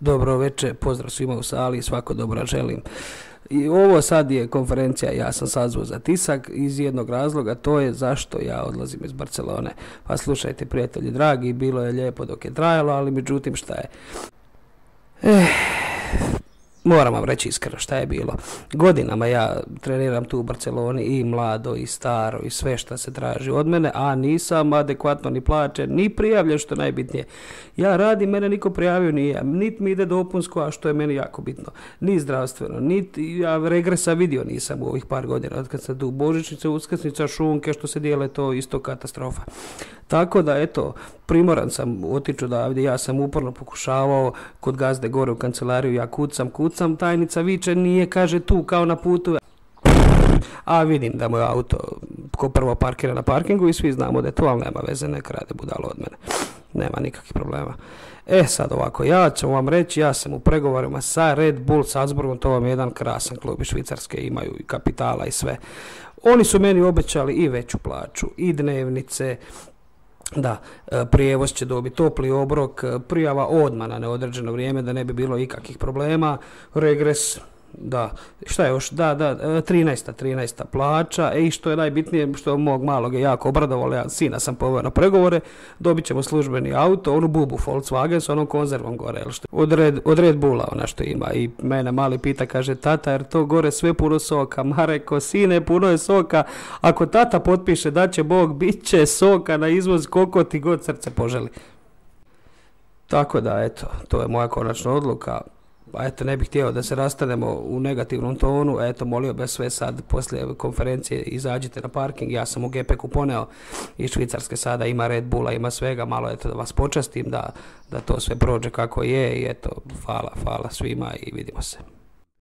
Dobro večer, pozdrav svima u sali, svako dobro želim. I ovo sad je konferencija, ja sam sazvao za tisak iz jednog razloga, to je zašto ja odlazim iz Barcelone. Pa slušajte prijatelji dragi, bilo je lijepo dok je trajalo, ali međutim šta je? Moram vam reći iskreno šta je bilo. Godinama ja treniram tu u Barceloni i mlado i staro i sve šta se traži od mene, a nisam adekvatno ni plaćen, ni prijavljen, što je najbitnije. Ja radim, mene niko prijavio nije, niti mi ide dopunsko, a što je meni jako bitno, ni zdravstveno, niti ja regresa vidio nisam u ovih par godina, od kad sam tu božićnice, uskrsnica, šunke što se dijele, to isto katastrofa. Tako da, eto, primoran sam otići odavde, ja sam uporno pokušavao kod gazde gore u kancelariju, ja kucam, tajnica viče, nije, kaže, tu, kao na putu. A vidim da moj auto ko prvo parkira na parkingu i svi znamo da je to, ali nema veze, neka rade budalo od mene. Nema nikakvih problema. Sad ovako, ja ću vam reći, ja sam u pregovorima sa Red Bull Salzburgom, to vam je jedan krasan klub iz Švicarske, imaju i kapitala i sve. Oni su meni obećali i veću plaću, i dnevnice, da, prijevoz će dobiti, topli obrok, prijava odmah na neodređeno vrijeme da ne bi bilo ikakvih problema, regres, da, šta je još, da, 13. plaća, i što je najbitnije, što mog malog je jako obradovalo, ja sina sam poveo na pregovore, dobit ćemo službeni auto, onu bubu Volkswagen s onom konzervom gore, od Red Bulla ona što ima, i mene mali pita, kaže, tata, jer to gore sve puno soka, ma reko, sine, puno je soka, ako tata potpiše da će Bog, bit će soka na izvoz koliko ti god srce poželi. Tako da, eto, to je moja konačna odluka. Eto, ne bih htio da se rastanemo u negativnom tonu, eto, molio bih sve sad, poslije konferencije izađite na parking, ja sam u GP poneo iz Švicarske, sada ima Red Bulla, ima svega, malo eto da vas počastim, da to sve prođe kako je, i eto, hvala svima i vidimo se.